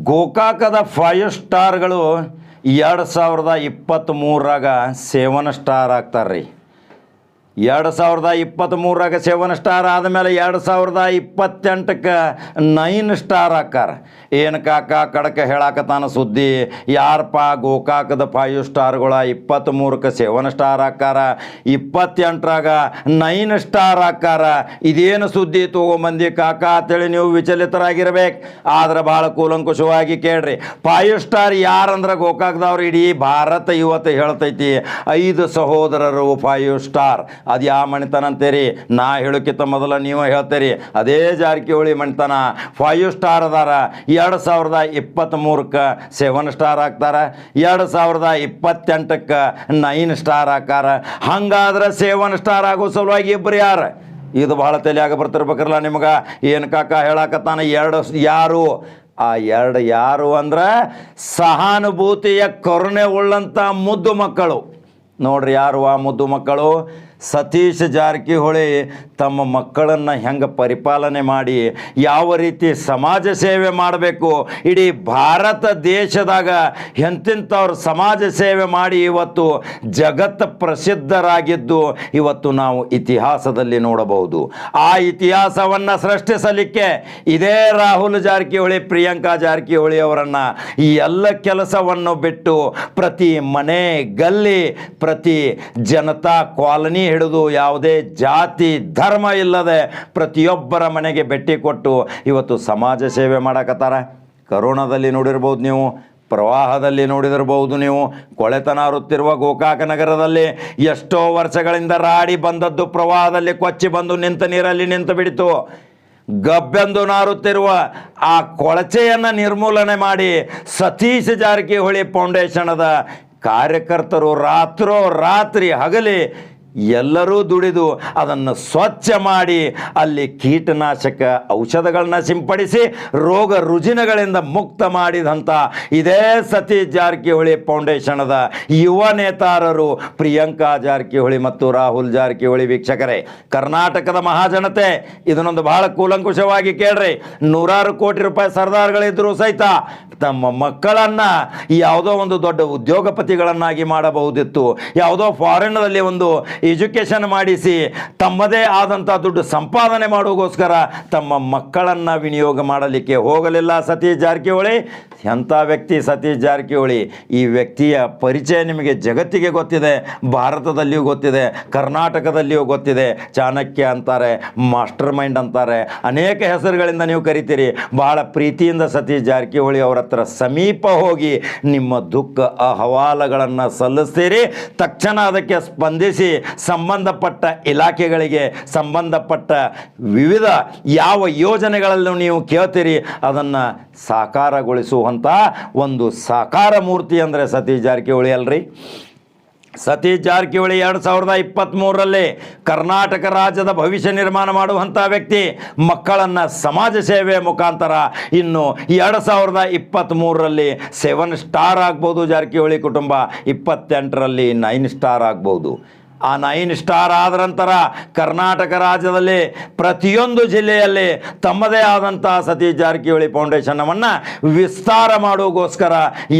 ಗೋಕಾಕದ 5 ಸ್ಟಾರ್ಗಳು 2023ರಾಗ 7 star ಆಗ್ತಾರೆ ರೀ. 2023ರಾಗ 7 star ಆದಮೇಲೆ 2028ಕ್ಕೆ 9 ಸ್ಟಾರ್ ಹಾಕಾರ. ಏನು ಕಾಕ ಕಡಕ ಹೇಳಾಕತ್ತಾನ ಸುದ್ದಿ, ಯಾರಪ್ಪ ಗೋಕಾಕದ 5 ಸ್ಟಾರ್ಗಳ 23ಕ್ಕೆ 7 ಸ್ಟಾರ್ ಹಾಕಾರ, 28ರಾಗ 9 ಸ್ಟಾರ್ ಹಾಕಾರ. ಇದೇನು ಸುದ್ದಿ ತೊಗೊಂಬಂದಿ ಕಾಕ ಅಂತೇಳಿ ನೀವು ವಿಚಲಿತರಾಗಿರ್ಬೇಕು. ಆದ್ರೆ ಭಾಳ ಕೂಲಂಕುಷವಾಗಿ ಕೇಳ್ರಿ. 5 ಸ್ಟಾರ್ ಯಾರಂದ್ರೆ ಗೋಕಾಕದವ್ರು ಇಡೀ ಭಾರತ ಇವತ್ತು ಹೇಳ್ತೈತಿ 5 ಸಹೋದರರು 5 ಸ್ಟಾರ್. ಅದು ಯಾವ ಮಣಿತನ ಅಂತೀರಿ? ನಾ ಹೇಳೋಕ್ಕಿಂತ ಮೊದಲ ನೀವು ಹೇಳ್ತೀರಿ. ಅದೇ ಜಾರಕಿಹೊಳಿ ಮಣಿತನ 5 ಸ್ಟಾರ್ ಅದಾರ. 2023ಕ್ಕೆ 7 ಸ್ಟಾರ್ ಹಾಕ್ತಾರ, 2028ಕ್ಕೆ 9 ಸ್ಟಾರ್ ಹಾಕಾರ. ಹಂಗಾದ್ರೆ 7 ಸ್ಟಾರ್ ಆಗೋ ಸಲುವಾಗಿ ಇಬ್ಬರು ಯಾರು? ಇದು ಭಾಳ ತಲೆಯಾಗ ಬರ್ತಿರ್ಬೇಕಲ್ಲ ನಿಮ್ಗೆ. ಏನು ಕಾಕ ಹೇಳಾಕತ್ತಾನ 2 ಯಾರು? ಆ 2 ಯಾರು ಅಂದ್ರೆ ಸಹಾನುಭೂತಿಯ ಕರುಣೆ ಉಳ್ಳಂಥ ಮುದ್ದು ಮಕ್ಕಳು. ನೋಡ್ರಿ ಯಾರು ಆ ಮುದ್ದು ಮಕ್ಕಳು? ಸತೀಶ್ ಜಾರಕಿಹೊಳಿ ತಮ್ಮ ಮಕ್ಕಳನ್ನು ಹೆಂಗೆ ಪರಿಪಾಲನೆ ಮಾಡಿ ಯಾವ ರೀತಿ ಸಮಾಜ ಸೇವೆ ಮಾಡಬೇಕು, ಇಡೀ ಭಾರತ ದೇಶದಾಗ ಎಂತಿಂಥವ್ರು ಸಮಾಜ ಸೇವೆ ಮಾಡಿ ಇವತ್ತು ಜಗತ್ತು ಪ್ರಸಿದ್ಧರಾಗಿದ್ದು ಇವತ್ತು ನಾವು ಇತಿಹಾಸದಲ್ಲಿ ನೋಡಬಹುದು. ಆ ಇತಿಹಾಸವನ್ನು ಸೃಷ್ಟಿಸಲಿಕ್ಕೆ ಇದೇ ರಾಹುಲ್ ಜಾರಕಿಹೊಳಿ, ಪ್ರಿಯಾಂಕಾ ಜಾರಕಿಹೊಳಿ ಅವರನ್ನು ಈ ಎಲ್ಲ ಕೆಲಸವನ್ನು ಬಿಟ್ಟು ಪ್ರತಿ ಮನೆ ಗಲ್ಲಿ, ಪ್ರತಿ ಜನತಾ ಕಾಲನಿ ಹಿಡಿದು ಯಾವುದೇ ಜಾತಿ ಧರ್ಮ ಇಲ್ಲದೆ ಪ್ರತಿಯೊಬ್ಬರ ಮನೆಗೆ ಭೇಟಿ ಕೊಟ್ಟು ಇವತ್ತು ಸಮಾಜ ಸೇವೆ ಮಾಡಕತ್ತಾರ. ಕರೋನಾದಲ್ಲಿ ನೋಡಿರ್ಬೋದು ನೀವು, ಪ್ರವಾಹದಲ್ಲಿ ನೋಡಿದಿರ್ಬೋದು ನೀವು. ಕೊಳೆತನ ಹರುತ್ತಿರುವ ಗೋಕಾಕ ನಗರದಲ್ಲಿ ಎಷ್ಟೋ ವರ್ಷಗಳಿಂದ ರಾಡಿ ಬಂದದ್ದು ಪ್ರವಾಹದಲ್ಲಿ ಕೊಚ್ಚಿ ಬಂದು ನಿಂತ ನೀರಲ್ಲಿ ನಿಂತು ಬಿಡಿತು. ಗಬ್ಬೆಂದು ನಾರುತ್ತಿರುವ ಆ ಕೊಳಚೆಯನ್ನು ನಿರ್ಮೂಲನೆ ಮಾಡಿ ಸತೀಶ್ ಜಾರಕಿಹೊಳಿ ಫೌಂಡೇಶನದ ಕಾರ್ಯಕರ್ತರು ರಾತ್ರಿ ಹಗಲಿ ಎಲ್ಲರೂ ದುಡಿದು ಅದನ್ನು ಸ್ವಚ್ಛ ಮಾಡಿ ಅಲ್ಲಿ ಕೀಟನಾಶಕ ಔಷಧಗಳನ್ನ ಸಿಂಪಡಿಸಿ ರೋಗ ರುಜಿನಗಳಿಂದ ಮುಕ್ತ ಮಾಡಿದಂಥ ಇದೇ ಸತೀಶ್ ಜಾರಕಿಹೊಳಿ ಫೌಂಡೇಶನದ ಯುವ ನೇತಾರರು ಪ್ರಿಯಾಂಕಾ ಜಾರಕಿಹೊಳಿ ಮತ್ತು ರಾಹುಲ್ ಜಾರಕಿಹೊಳಿ. ವೀಕ್ಷಕರೇ, ಕರ್ನಾಟಕದ ಮಹಾಜನತೆ ಇದನ್ನೊಂದು ಬಹಳ ಕೂಲಂಕುಷವಾಗಿ ಕೇಳ್ರಿ. 100 ಕೋಟಿ ರೂಪಾಯಿ ಸರ್ದಾರ್ಗಳಿದ್ದರೂ ಸಹಿತ ತಮ್ಮ ಮಕ್ಕಳನ್ನು ಯಾವುದೋ ಒಂದು ದೊಡ್ಡ ಉದ್ಯೋಗಪತಿಗಳನ್ನಾಗಿ ಮಾಡಬಹುದಿತ್ತು. ಯಾವುದೋ ಫಾರಿನ್ನಲ್ಲಿ ಒಂದು ಎಜುಕೇಷನ್ ಮಾಡಿಸಿ ತಮ್ಮದೇ ಆದಂಥ ದುಡ್ಡು ಸಂಪಾದನೆ ಮಾಡೋಗೋಸ್ಕರ ತಮ್ಮ ಮಕ್ಕಳನ್ನು ವಿನಿಯೋಗ ಮಾಡಲಿಕ್ಕೆ ಹೋಗಲಿಲ್ಲ ಸತೀಶ್ ಜಾರಕಿಹೊಳಿ. ಎಂಥ ವ್ಯಕ್ತಿ ಸತೀಶ್ ಜಾರಕಿಹೊಳಿ. ಈ ವ್ಯಕ್ತಿಯ ಪರಿಚಯ ನಿಮಗೆ ಜಗತ್ತಿಗೆ ಗೊತ್ತಿದೆ, ಭಾರತದಲ್ಲಿಯೂ ಗೊತ್ತಿದೆ, ಕರ್ನಾಟಕದಲ್ಲಿಯೂ ಗೊತ್ತಿದೆ. ಚಾಣಕ್ಯ ಅಂತಾರೆ, ಮಾಸ್ಟರ್ ಮೈಂಡ್ ಅಂತಾರೆ, ಅನೇಕ ಹೆಸರುಗಳಿಂದ ನೀವು ಕರಿತೀರಿ. ಬಹಳ ಪ್ರೀತಿಯಿಂದ ಸತೀಶ್ ಜಾರಕಿಹೊಳಿ ಅವರ ಹತ್ರ ಸಮೀಪ ಹೋಗಿ ನಿಮ್ಮ ದುಃಖ ಅಹವಾಲುಗಳನ್ನು ಸಲ್ಲಿಸ್ತೀರಿ. ತಕ್ಷಣ ಅದಕ್ಕೆ ಸ್ಪಂದಿಸಿ ಸಂಬಂಧಪಟ್ಟ ಇಲಾಖೆಗಳಿಗೆ ಸಂಬಂಧಪಟ್ಟ ವಿವಿಧ ಯಾವ ಯೋಜನೆಗಳಲ್ಲೂ ನೀವು ಕೇಳ್ತೀರಿ ಅದನ್ನು ಸಾಕಾರಗೊಳಿಸುವಂಥ ಒಂದು ಸಾಕಾರ ಮೂರ್ತಿ ಅಂದರೆ ಸತೀಶ್ ಜಾರಕಿಹೊಳಿ ಅಲ್ರಿ. ಸತೀಶ್ ಜಾರಕಿಹೊಳಿ 2023ರಲ್ಲಿ ಕರ್ನಾಟಕ ರಾಜ್ಯದ ಭವಿಷ್ಯ ನಿರ್ಮಾಣ ಮಾಡುವಂಥ ವ್ಯಕ್ತಿ. ಮಕ್ಕಳನ್ನು ಸಮಾಜ ಸೇವೆ ಮುಖಾಂತರ ಇನ್ನು 2023ರಲ್ಲಿ 7 ಸ್ಟಾರ್ ಆಗ್ಬೋದು ಜಾರಕಿಹೊಳಿ ಕುಟುಂಬ, 28ರಲ್ಲಿ 9 ಸ್ಟಾರ್ ಆಗ್ಬೋದು. ಆ 9 ಸ್ಟಾರ್ ಆದ ನಂತರ ಕರ್ನಾಟಕ ರಾಜ್ಯದಲ್ಲಿ ಪ್ರತಿಯೊಂದು ಜಿಲ್ಲೆಯಲ್ಲಿ ತಮ್ಮದೇ ಆದಂಥ ಸತೀಶ್ ಜಾರಕಿಹೊಳಿ ಫೌಂಡೇಶನವನ್ನು ವಿಸ್ತಾರ ಮಾಡೋಗೋಸ್ಕರ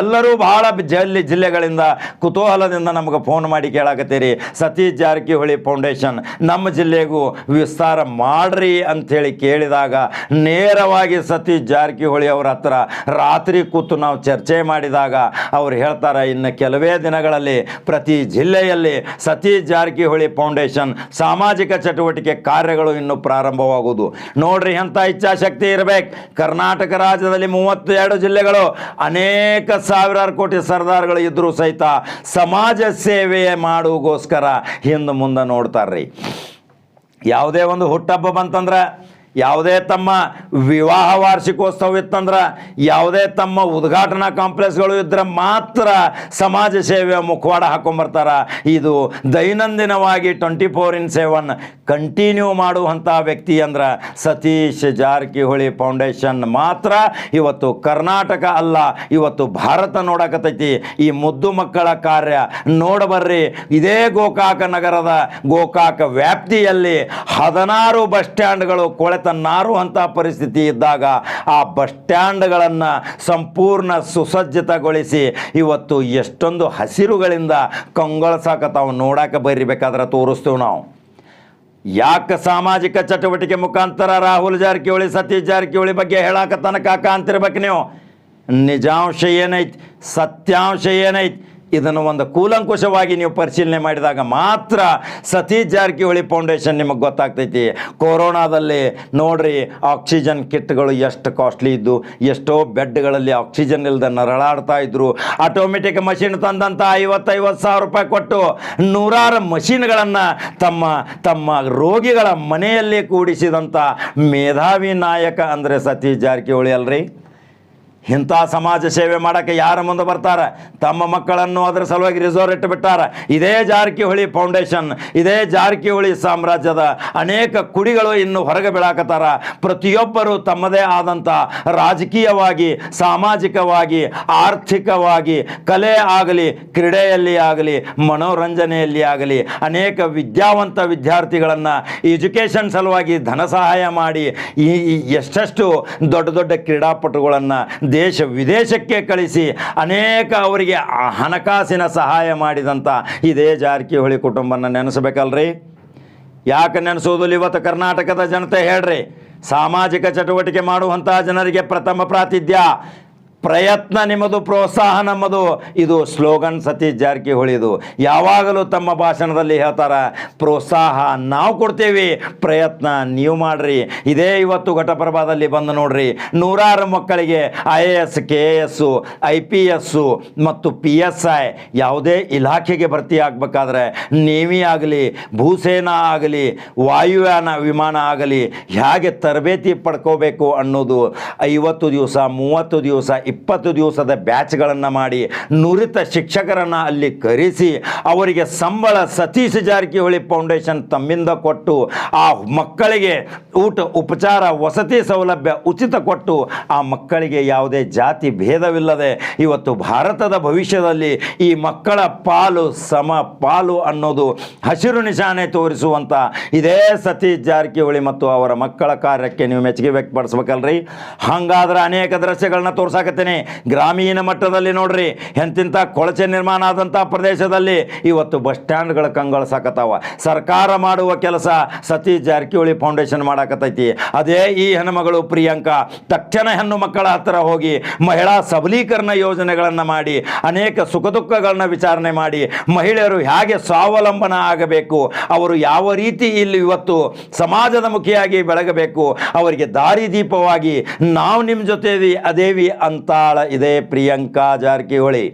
ಎಲ್ಲರೂ ಬಹಳ ಜಿಲ್ಲೆಗಳಿಂದ ಕುತೂಹಲದಿಂದ ನಮಗೆ ಫೋನ್ ಮಾಡಿ ಕೇಳಾಕತ್ತೀರಿ, ಸತೀಶ್ ಜಾರಕಿಹೊಳಿ ಫೌಂಡೇಶನ್ ನಮ್ಮ ಜಿಲ್ಲೆಗೂ ವಿಸ್ತಾರ ಮಾಡ್ರಿ ಅಂಥೇಳಿ ಕೇಳಿದಾಗ ನೇರವಾಗಿ ಸತೀಶ್ ಜಾರಕಿಹೊಳಿ ಅವರ ಹತ್ರ ರಾತ್ರಿ ಕೂತು ನಾವು ಚರ್ಚೆ ಮಾಡಿದಾಗ ಅವ್ರು ಹೇಳ್ತಾರೆ, ಇನ್ನು ಕೆಲವೇ ದಿನಗಳಲ್ಲಿ ಪ್ರತಿ ಜಿಲ್ಲೆಯಲ್ಲಿ ಸತೀಶ್ ಜಾರಕಿಹೊಳಿ ಫೌಂಡೇಶನ್ ಸಾಮಾಜಿಕ ಚಟುವಟಿಕೆ ಕಾರ್ಯಗಳು ಇನ್ನು ಪ್ರಾರಂಭವಾಗುವುದು. ನೋಡ್ರಿ ಎಂಥ ಇಚ್ಛಾಶಕ್ತಿ ಇರಬೇಕು. ಕರ್ನಾಟಕ ರಾಜ್ಯದಲ್ಲಿ 32 ಜಿಲ್ಲೆಗಳು, ಅನೇಕ ಸಾವಿರಾರು ಕೋಟಿ ಸರ್ದಾರ್ಗಳು ಇದ್ದರೂ ಸಹಿತ ಸಮಾಜ ಸೇವೆ ಮಾಡುವುಗೋಸ್ಕರ ಹಿಂದೆ ಮುಂದೆ ನೋಡ್ತಾರ್ರಿ. ಯಾವುದೇ ಒಂದು ಹುಟ್ಟಹಬ್ಬ ಬಂತಂದ್ರೆ, ಯಾವುದೇ ತಮ್ಮ ವಿವಾಹ ವಾರ್ಷಿಕೋತ್ಸವ ಇತ್ತಂದ್ರೆ, ಯಾವುದೇ ತಮ್ಮ ಉದ್ಘಾಟನಾ ಕಾಂಪ್ಲೆಕ್ಸ್ಗಳು ಇದ್ದರೆ ಮಾತ್ರ ಸಮಾಜ ಸೇವೆಯ ಮುಖವಾಡ ಹಾಕೊಂಬರ್ತಾರೆ. ಇದು ದೈನಂದಿನವಾಗಿ 24/7 ಕಂಟಿನ್ಯೂ ಮಾಡುವಂಥ ವ್ಯಕ್ತಿ ಅಂದ್ರೆ ಸತೀಶ್ ಜಾರಕಿಹೊಳಿ ಫೌಂಡೇಶನ್ ಮಾತ್ರ. ಇವತ್ತು ಕರ್ನಾಟಕ ಅಲ್ಲ, ಇವತ್ತು ಭಾರತ ನೋಡಕತ್ತೈತಿ ಈ ಮುದ್ದು ಮಕ್ಕಳ ಕಾರ್ಯ. ನೋಡಬರ್ರಿ, ಇದೇ ಗೋಕಾಕ ನಗರದ ಗೋಕಾಕ ವ್ಯಾಪ್ತಿಯಲ್ಲಿ 16 ಬಸ್ ಸ್ಟ್ಯಾಂಡ್ಗಳು ಕೊಳೆತ ಆತ ನಾರುವಂಥ ಪರಿಸ್ಥಿತಿ ಇದ್ದಾಗ ಆ ಬಸ್ ಸ್ಟ್ಯಾಂಡ್ಗಳನ್ನು ಸಂಪೂರ್ಣ ಸುಸಜ್ಜಿತಗೊಳಿಸಿ ಇವತ್ತು ಎಷ್ಟೊಂದು ಹಸಿರುಗಳಿಂದ ಕಂಗೊಳಿಸಾಕತ್ತಾವು. ನೋಡಕ್ಕೆ ಬರಿಬೇಕಾದ್ರೆ ತೋರಿಸ್ತೇವೆ ನಾವು. ಯಾಕೆ ಸಾಮಾಜಿಕ ಚಟುವಟಿಕೆ ಮುಖಾಂತರ ರಾಹುಲ್ ಜಾರಕಿಹೊಳಿ ಸತೀಶ್ ಜಾರಕಿಹೊಳಿ ಬಗ್ಗೆ ಹೇಳಾಕತ್ತಾನ ಕಾಕ ಅಂತಿರ್ಬೇಕು ನೀವು. ನಿಜಾಂಶ ಏನೈತಿ, ಸತ್ಯಾಂಶ ಏನೈತಿ, ಇದನ್ನು ಒಂದು ಕೂಲಂಕುಷವಾಗಿ ನೀವು ಪರಿಶೀಲನೆ ಮಾಡಿದಾಗ ಮಾತ್ರ ಸತೀಶ್ ಜಾರಕಿಹೊಳಿ ಫೌಂಡೇಶನ್ ನಿಮಗೆ ಗೊತ್ತಾಗ್ತೈತಿ. ಕೊರೋನಾದಲ್ಲಿ ನೋಡ್ರಿ ಆಕ್ಸಿಜನ್ ಕಿಟ್ಗಳು ಎಷ್ಟು ಕಾಸ್ಟ್ಲಿ ಇದ್ದು, ಎಷ್ಟೋ ಬೆಡ್ಗಳಲ್ಲಿ ಆಕ್ಸಿಜನ್ ಇಲ್ಲದೆ ನರಳಾಡ್ತಾ ಇದ್ರು. ಆಟೋಮೆಟಿಕ್ ಮಷಿನ್ ತಂದಂಥ 50,000 ರೂಪಾಯಿ ಕೊಟ್ಟು ನೂರಾರು ಮಷಿನ್ಗಳನ್ನು ತಮ್ಮ ರೋಗಿಗಳ ಮನೆಯಲ್ಲೇ ಕೂಡಿಸಿದಂಥ ಮೇಧಾವಿ ನಾಯಕ ಅಂದರೆ ಸತೀಶ್ ಜಾರಕಿಹೊಳಿ ಅಲ್ರಿ. ಇಂಥ ಸಮಾಜ ಸೇವೆ ಮಾಡೋಕ್ಕೆ ಯಾರ ಮುಂದೆ ಬರ್ತಾರೆ? ತಮ್ಮ ಮಕ್ಕಳನ್ನು ಅದರ ಸಲುವಾಗಿ ರಿಸರ್ವ್ ಇಟ್ಟುಬಿಟ್ಟಾರ. ಇದೇ ಜಾರಕಿಹೊಳಿ ಫೌಂಡೇಶನ್, ಇದೇ ಜಾರಕಿಹೊಳಿ ಸಾಮ್ರಾಜ್ಯದ ಅನೇಕ ಕುಡಿಗಳು ಇನ್ನು ಹೊರಗೆ ಬೀಳಾಕತ್ತಾರ. ಪ್ರತಿಯೊಬ್ಬರು ತಮ್ಮದೇ ಆದಂಥ ರಾಜಕೀಯವಾಗಿ, ಸಾಮಾಜಿಕವಾಗಿ, ಆರ್ಥಿಕವಾಗಿ, ಕಲೆ ಆಗಲಿ, ಕ್ರೀಡೆಯಲ್ಲಿ ಆಗಲಿ, ಮನೋರಂಜನೆಯಲ್ಲಿ ಆಗಲಿ ಅನೇಕ ವಿದ್ಯಾವಂತ ವಿದ್ಯಾರ್ಥಿಗಳನ್ನು ಎಜುಕೇಷನ್ ಸಲುವಾಗಿ ಧನ ಸಹಾಯ ಮಾಡಿ ಎಷ್ಟೆಷ್ಟು ದೊಡ್ಡ ದೊಡ್ಡ ಕ್ರೀಡಾಪಟುಗಳನ್ನು ದೇಶ ವಿದೇಶಕ್ಕೆ ಕಳಿಸಿ ಅನೇಕ ಅವರಿಗೆ ಹಣಕಾಸಿನ ಸಹಾಯ ಮಾಡಿದಂಥ ಇದೇ ಜಾರಕಿಹೊಳಿ ಕುಟುಂಬನ ನೆನೆಸಬೇಕಲ್ರಿ. ಯಾಕೆ ನೆನೆಸೋದಿಲ್ಲ ಇವತ್ತು ಕರ್ನಾಟಕದ ಜನತೆ? ಹೇಳ್ರಿ. ಸಾಮಾಜಿಕ ಚಟುವಟಿಕೆ ಮಾಡುವಂತಹ ಜನರಿಗೆ ಪ್ರಥಮ ಪ್ರಾತಿಥ್ಯ, ಪ್ರಯತ್ನ ನಿಮ್ಮದು, ಪ್ರೋತ್ಸಾಹ ನಮ್ಮದು. ಇದು ಸ್ಲೋಗನ್ ಸತೀಶ್ ಜಾರಕಿಹೊಳಿದು. ಯಾವಾಗಲೂ ತಮ್ಮ ಭಾಷಣದಲ್ಲಿ ಹೇಳ್ತಾರೆ, ಪ್ರೋತ್ಸಾಹ ನಾವು ಕೊಡ್ತೇವೆ, ಪ್ರಯತ್ನ ನೀವು ಮಾಡ್ರಿ. ಇದೇ ಇವತ್ತು ಘಟಪ್ರಭಾದಲ್ಲಿ ಬಂದು ನೋಡ್ರಿ, ನೂರಾರು ಮಕ್ಕಳಿಗೆ IAS, KAS, IPS ಮತ್ತು PSI ಯಾವುದೇ ಇಲಾಖೆಗೆ ಭರ್ತಿ ಆಗಬೇಕಾದ್ರೆ ನೇವಿ ಆಗಲಿ, ಭೂಸೇನಾ ಆಗಲಿ, ವಾಯುಯಾನ ವಿಮಾನ ಆಗಲಿ ಹೇಗೆ ತರಬೇತಿ ಪಡ್ಕೋಬೇಕು ಅನ್ನೋದು 50 ದಿವಸ, 30 ದಿವಸ, 20 ದಿವಸದ ಬ್ಯಾಚ್ಗಳನ್ನು ಮಾಡಿ ನುರಿತ ಶಿಕ್ಷಕರನ್ನು ಅಲ್ಲಿ ಕರೆಸಿ ಅವರಿಗೆ ಸಂಬಳ ಸತೀಶ್ ಜಾರಕಿಹೊಳಿ ಫೌಂಡೇಶನ್ ತಮ್ಮಿಂದ ಕೊಟ್ಟು ಆ ಮಕ್ಕಳಿಗೆ ಊಟ, ಉಪಚಾರ, ವಸತಿ ಸೌಲಭ್ಯ ಉಚಿತ ಕೊಟ್ಟು ಆ ಮಕ್ಕಳಿಗೆ ಯಾವುದೇ ಜಾತಿ ಭೇದವಿಲ್ಲದೆ ಇವತ್ತು ಭಾರತದ ಭವಿಷ್ಯದಲ್ಲಿ ಈ ಮಕ್ಕಳ ಪಾಲು ಸಮ ಪಾಲು ಅನ್ನೋದು ಹಸಿರು ನಿಶಾನೆ ತೋರಿಸುವಂಥ ಇದೇ ಸತೀಶ್ ಜಾರಕಿಹೊಳಿ ಮತ್ತು ಅವರ ಮಕ್ಕಳ ಕಾರ್ಯಕ್ಕೆ ನೀವು ಮೆಚ್ಚುಗೆ ವ್ಯಕ್ತಪಡಿಸ್ಬೇಕಲ್ರಿ. ಹಾಗಾದ್ರೆ ಅನೇಕ ದೃಶ್ಯಗಳನ್ನ ತೋರ್ಸಾಕತ್ತೀನಿ. ಗ್ರಾಮೀಣ ಮಟ್ಟದಲ್ಲಿ ನೋಡ್ರಿ, ಎಂತಿಂಥ ಕೊಳಚೆ ನಿರ್ಮಾಣ ಆದಂಥ ಪ್ರದೇಶದಲ್ಲಿ ಇವತ್ತು ಬಸ್ ಸ್ಟ್ಯಾಂಡ್ಗಳ ಕಂಗೊಳಿಸಾಕತ್ತಾವ. ಸರ್ಕಾರ ಮಾಡುವ ಕೆಲಸ ಸತೀಶ್ ಜಾರಕಿಹೊಳಿ ಫೌಂಡೇಶನ್ ಮಾಡಾಕತ್ತೈತಿ. ಅದೇ ಈ ಹೆಣ್ಣುಮಗಳು ಪ್ರಿಯಾಂಕಾ ತಕ್ಷಣ ಹೆಣ್ಣು ಮಕ್ಕಳ ಹತ್ತಿರ ಹೋಗಿ ಮಹಿಳಾ ಸಬಲೀಕರಣ ಯೋಜನೆಗಳನ್ನು ಮಾಡಿ ಅನೇಕ ಸುಖ ದುಃಖಗಳನ್ನ ವಿಚಾರಣೆ ಮಾಡಿ ಮಹಿಳೆಯರು ಹೇಗೆ ಸ್ವಾವಲಂಬನ ಆಗಬೇಕು, ಅವರು ಯಾವ ರೀತಿ ಇಲ್ಲಿ ಇವತ್ತು ಸಮಾಜದ ಮುಖಿಯಾಗಿ ಬೆಳಗಬೇಕು, ಅವರಿಗೆ ದಾರಿದೀಪವಾಗಿ ನಾವು ನಿಮ್ಮ ಜೊತೆ ಅದೇವಿ ಅಂತಾಳ ಇದೇ ಪ್ರಿಯಾಂಕಾ ಜಾರಕಿಹೊಳಿ.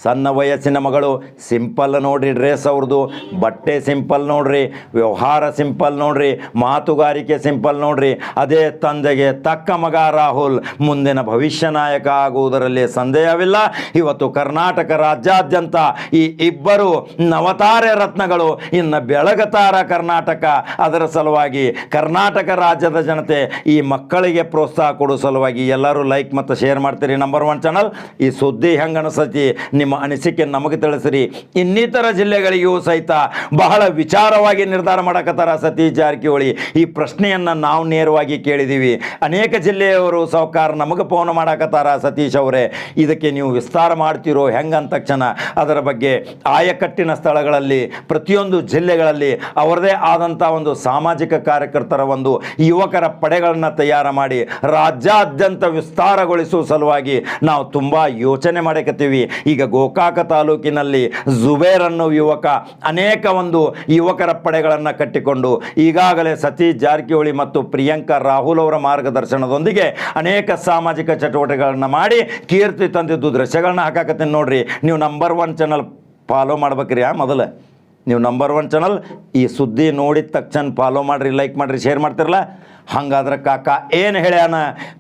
ಸಣ್ಣ ವಯಸ್ಸಿನ ಮಗಳು, ಸಿಂಪಲ್ ನೋಡ್ರಿ ಡ್ರೆಸ್ ಅವ್ರದ್ದು, ಬಟ್ಟೆ ಸಿಂಪಲ್ ನೋಡ್ರಿ, ವ್ಯವಹಾರ ಸಿಂಪಲ್ ನೋಡ್ರಿ, ಮಾತುಗಾರಿಕೆ ಸಿಂಪಲ್ ನೋಡ್ರಿ. ಅದೇ ತಂದೆಗೆ ತಕ್ಕ ಮಗ ರಾಹುಲ್ ಮುಂದಿನ ಭವಿಷ್ಯ ನಾಯಕ ಆಗುವುದರಲ್ಲಿ ಸಂದೇಹವಿಲ್ಲ. ಇವತ್ತು ಕರ್ನಾಟಕ ರಾಜ್ಯಾದ್ಯಂತ ಈ ಇಬ್ಬರು ನವತಾರೆ ರತ್ನಗಳು ಇನ್ನು ಬೆಳಗತಾರ ಕರ್ನಾಟಕ. ಅದರ ಸಲುವಾಗಿ ಕರ್ನಾಟಕ ರಾಜ್ಯದ ಜನತೆ ಈ ಮಕ್ಕಳಿಗೆ ಪ್ರೋತ್ಸಾಹ ಕೊಡೋ ಸಲುವಾಗಿ ಎಲ್ಲರೂ ಲೈಕ್ ಮತ್ತು ಶೇರ್ ಮಾಡ್ತೀರಿ. Number 1 channel. ಈ ಸುದ್ದಿ ಹೆಂಗೆ ಅನಿಸ್ತೈತಿ ನಿಮ್ಮ ಅನಿಸಿಕೆ ನಮಗೆ ತಿಳಿಸಿರಿ. ಇನ್ನಿತರ ಜಿಲ್ಲೆಗಳಿಗೂ ಸಹಿತ ಬಹಳ ವಿಚಾರವಾಗಿ ನಿರ್ಧಾರ ಮಾಡಕತ್ತಾರ ಸತೀಶ್ ಜಾರಕಿಹೊಳಿ. ಈ ಪ್ರಶ್ನೆಯನ್ನು ನಾವು ನೇರವಾಗಿ ಕೇಳಿದ್ದೀವಿ. ಅನೇಕ ಜಿಲ್ಲೆಯವರು ಸಾವುಕಾರ ನಮಗೆ ಫೋನ್ ಮಾಡಕತ್ತಾರ, ಸತೀಶ್ ಅವರೇ ಇದಕ್ಕೆ ನೀವು ವಿಸ್ತಾರ ಮಾಡ್ತಿರೋ ಹೆಂಗೆ ಅಂದ ತಕ್ಷಣ ಅದರ ಬಗ್ಗೆ ಆಯಕಟ್ಟಿನ ಸ್ಥಳಗಳಲ್ಲಿ ಪ್ರತಿಯೊಂದು ಜಿಲ್ಲೆಗಳಲ್ಲಿ ಅವರದೇ ಆದಂಥ ಒಂದು ಸಾಮಾಜಿಕ ಕಾರ್ಯಕರ್ತರ ಒಂದು ಯುವಕರ ಪಡೆಗಳನ್ನು ತಯಾರು ಮಾಡಿ ರಾಜ್ಯಾದ್ಯಂತ ವಿಸ್ತಾರಗೊಳಿಸುವ ಸಲುವಾಗಿ ನಾವು ತುಂಬ ಯೋಚನೆ ಮಾಡಕತ್ತೀವಿ. ಈಗ ಗೋಕಾಕ ತಾಲೂಕಿನಲ್ಲಿ ಜುಬೇರ್ ಅನ್ನೋ ಯುವಕ ಅನೇಕ ಒಂದು ಯುವಕರ ಪಡೆಗಳನ್ನು ಕಟ್ಟಿಕೊಂಡು ಈಗಾಗಲೇ ಸತೀಶ್ ಜಾರಕಿಹೊಳಿ ಮತ್ತು ಪ್ರಿಯಾಂಕಾ ರಾಹುಲ್ ಅವರ ಮಾರ್ಗದರ್ಶನದೊಂದಿಗೆ ಅನೇಕ ಸಾಮಾಜಿಕ ಚಟುವಟಿಕೆಗಳನ್ನು ಮಾಡಿ ಕೀರ್ತಿ ತಂದಿದ್ದು ದೃಶ್ಯಗಳನ್ನ ಹಾಕಾಕತ್ತೀನಿ ನೋಡ್ರಿ. ನೀವು ನಂಬರ್ 1 ಚಾನಲ್ ಫಾಲೋ ಮಾಡ್ಬೇಕ್ರಿ. ಮೊದಲು ನೀವು ನಂಬರ್ 1 ಚಾನಲ್ ಈ ಸುದ್ದಿ ನೋಡಿದ ತಕ್ಷಣ ಫಾಲೋ ಮಾಡಿರಿ, ಲೈಕ್ ಮಾಡಿರಿ, ಶೇರ್ ಮಾಡ್ತಿರಲ್ಲ. ಹಾಗಾದ್ರೆ ಕಾಕ ಏನು ಹೇಳ್ಯಾನ,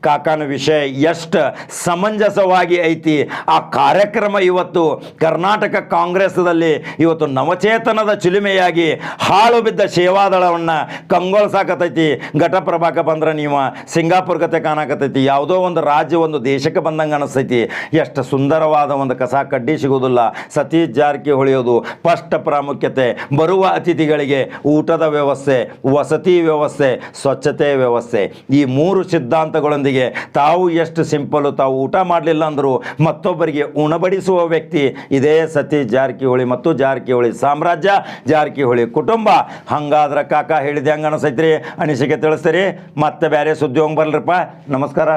ಕಾಕನ ವಿಷಯ ಎಷ್ಟು ಸಮಂಜಸವಾಗಿ ಐತಿ. ಆ ಕಾರ್ಯಕ್ರಮ ಇವತ್ತು ಕರ್ನಾಟಕ ಕಾಂಗ್ರೆಸ್ದಲ್ಲಿ ಇವತ್ತು ನವಚೇತನದ ಚಿಲುಮೆಯಾಗಿ ಹಾಳು ಬಿದ್ದ ಸೇವಾದಳವನ್ನು ಕಂಗೊಳಿಸಾಕತೈತಿ. ಘಟಪ್ರಭಾಕ ಬಂದ್ರೆ ನೀವು ಸಿಂಗಾಪುರ್ ಕತೆ ಕಾಣಕತ್ತೈತಿ. ಯಾವುದೋ ಒಂದು ರಾಜ್ಯ ಒಂದು ದೇಶಕ್ಕೆ ಬಂದಂಗೆ ಅನಿಸ್ತೈತಿ. ಎಷ್ಟು ಸುಂದರವಾದ ಒಂದು ಕಸ ಕಡ್ಡಿ ಸಿಗೋದಿಲ್ಲ. ಸತೀಶ್ ಜಾರಕಿಹೊಳಿಯೋದು ಫಸ್ಟ್ ಪ್ರಾಮುಖ್ಯತೆ. ಬರುವ ಅತಿಥಿಗಳಿಗೆ ಊಟದ ವ್ಯವಸ್ಥೆ, ವಸತಿ ವ್ಯವಸ್ಥೆ, ಸ್ವಚ್ಛತೆ ವ್ಯವಸ್ಥೆ. ಈ 3 ಸಿದ್ಧಾಂತಗಳೊಂದಿಗೆ ತಾವು ಎಷ್ಟು ಸಿಂಪಲ್ಲು, ತಾವು ಊಟ ಮಾಡಲಿಲ್ಲ ಅಂದರೂ ಮತ್ತೊಬ್ಬರಿಗೆ ಉಣಬಡಿಸುವ ವ್ಯಕ್ತಿ ಇದೇ ಸತೀಶ್ ಜಾರಕಿಹೊಳಿ ಮತ್ತು ಜಾರಕಿಹೊಳಿ ಸಾಮ್ರಾಜ್ಯ, ಜಾರಕಿಹೊಳಿ ಕುಟುಂಬ. ಹಂಗಾದ್ರೆ ಕಾಕ ಹೇಳಿದೆ ಹಂಗೆ ಅನಿಸೈತ್ರಿ, ಅನಿಸಿಕೆ ತಿಳಿಸ್ತೀರಿ. ಮತ್ತೆ ಬೇರೆ ಸುದ್ದಿ ಹೋಗಿ ಬರ್ಲ್ರಪ್ಪ. ನಮಸ್ಕಾರ.